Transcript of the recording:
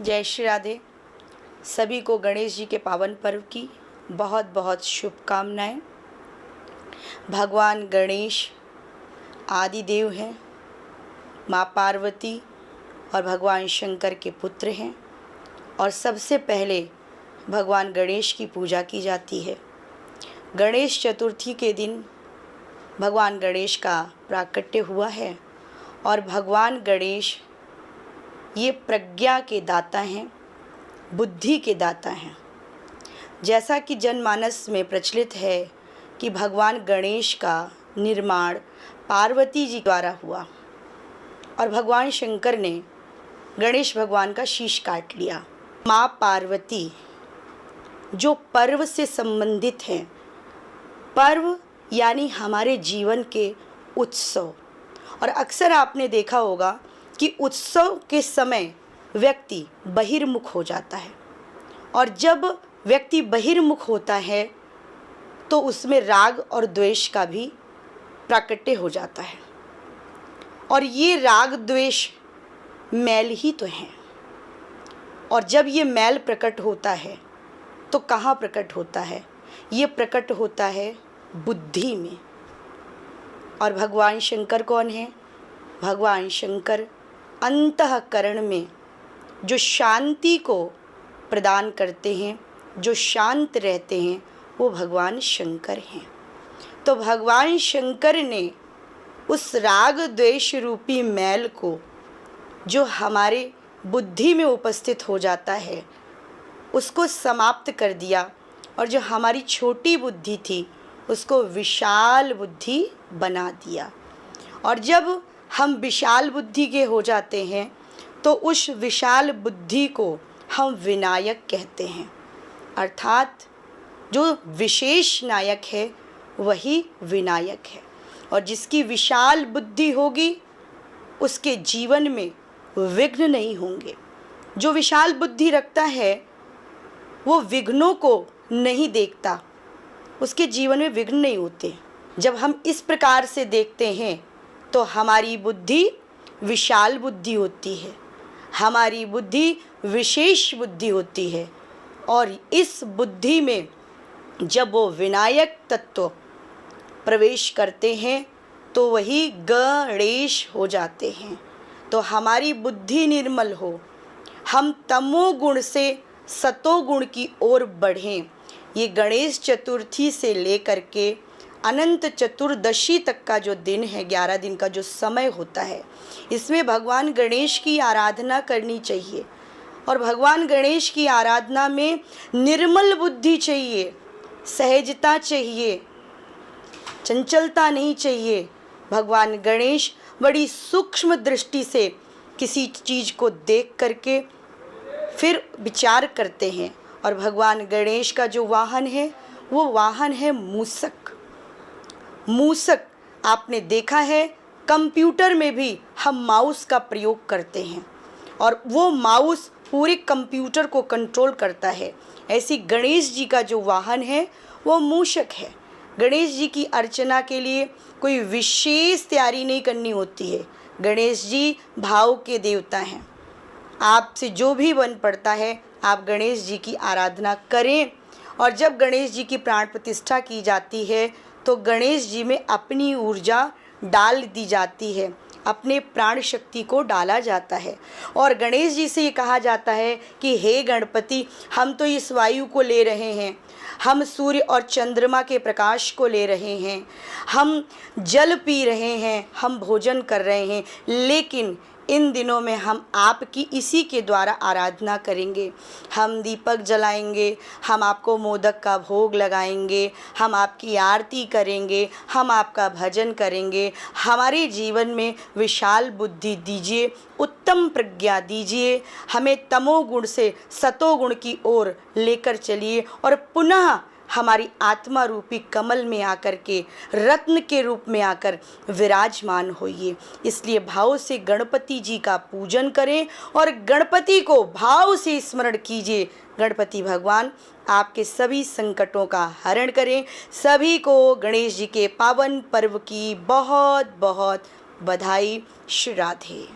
जय श्री राधे। सभी को गणेश जी के पावन पर्व की बहुत बहुत शुभकामनाएं। भगवान गणेश आदि देव हैं, माँ पार्वती और भगवान शंकर के पुत्र हैं और सबसे पहले भगवान गणेश की पूजा की जाती है। गणेश चतुर्थी के दिन भगवान गणेश का प्राकट्य हुआ है और भगवान गणेश ये प्रज्ञा के दाता हैं, बुद्धि के दाता हैं। जैसा कि जनमानस में प्रचलित है कि भगवान गणेश का निर्माण पार्वती जी द्वारा हुआ और भगवान शंकर ने गणेश भगवान का शीश काट लिया। माँ पार्वती जो पर्व से संबंधित हैं, पर्व यानी हमारे जीवन के उत्सव। और अक्सर आपने देखा होगा कि उत्सव के समय व्यक्ति बहिर्मुख हो जाता है और जब व्यक्ति बहिर्मुख होता है तो उसमें राग और द्वेष का भी प्राकट्य हो जाता है। और ये राग द्वेष मैल ही तो हैं। और जब ये मैल प्रकट होता है तो कहाँ प्रकट होता है? ये प्रकट होता है बुद्धि में। और भगवान शंकर कौन है? भगवान शंकर अंतःकरण में जो शांति को प्रदान करते हैं, जो शांत रहते हैं, वो भगवान शंकर हैं। तो भगवान शंकर ने उस राग द्वेष रूपी मैल को जो हमारे बुद्धि में उपस्थित हो जाता है उसको समाप्त कर दिया और जो हमारी छोटी बुद्धि थी उसको विशाल बुद्धि बना दिया। और जब हम विशाल बुद्धि के हो जाते हैं तो उस विशाल बुद्धि को हम विनायक कहते हैं। अर्थात जो विशेष नायक है वही विनायक है। और जिसकी विशाल बुद्धि होगी उसके जीवन में विघ्न नहीं होंगे। जो विशाल बुद्धि रखता है वो विघ्नों को नहीं देखता, उसके जीवन में विघ्न नहीं होते। जब हम इस प्रकार से देखते हैं तो हमारी बुद्धि विशाल बुद्धि होती है, हमारी बुद्धि विशेष बुद्धि होती है। और इस बुद्धि में जब वो विनायक तत्व प्रवेश करते हैं तो वही गणेश हो जाते हैं। तो हमारी बुद्धि निर्मल हो, हम तमोगुण से सतोगुण की ओर बढ़ें। ये गणेश चतुर्थी से लेकर के अनंत चतुर्दशी तक का जो दिन है, 11 दिन का जो समय होता है, इसमें भगवान गणेश की आराधना करनी चाहिए। और भगवान गणेश की आराधना में निर्मल बुद्धि चाहिए, सहजता चाहिए, चंचलता नहीं चाहिए। भगवान गणेश बड़ी सूक्ष्म दृष्टि से किसी चीज़ को देख करके फिर विचार करते हैं। और भगवान गणेश का जो वाहन है वो वाहन है मूसक। मूसक आपने देखा है, कंप्यूटर में भी हम माउस का प्रयोग करते हैं और वो माउस पूरे कंप्यूटर को कंट्रोल करता है। ऐसी गणेश जी का जो वाहन है वो मूषक है। गणेश जी की अर्चना के लिए कोई विशेष तैयारी नहीं करनी होती है। गणेश जी भाव के देवता हैं। आपसे जो भी बन पड़ता है आप गणेश जी की आराधना करें। और जब गणेश जी की प्राण प्रतिष्ठा की जाती है तो गणेश जी में अपनी ऊर्जा डाल दी जाती है, अपने प्राण शक्ति को डाला जाता है। और गणेश जी से ये कहा जाता है कि हे गणपति, हम तो इस वायु को ले रहे हैं, हम सूर्य और चंद्रमा के प्रकाश को ले रहे हैं, हम जल पी रहे हैं, हम भोजन कर रहे हैं, लेकिन इन दिनों में हम आपकी इसी के द्वारा आराधना करेंगे। हम दीपक जलाएंगे, हम आपको मोदक का भोग लगाएंगे, हम आपकी आरती करेंगे, हम आपका भजन करेंगे। हमारे जीवन में विशाल बुद्धि दीजिए, उत्तम प्रज्ञा दीजिए, हमें तमोगुण से सतोगुण की ओर लेकर चलिए और पुनः हमारी आत्मा रूपी कमल में आकर के रत्न के रूप में आकर विराजमान होइए। इसलिए भाव से गणपति जी का पूजन करें और गणपति को भाव से स्मरण कीजिए। गणपति भगवान आपके सभी संकटों का हरण करें। सभी को गणेश जी के पावन पर्व की बहुत बहुत बधाई। श्री राधे।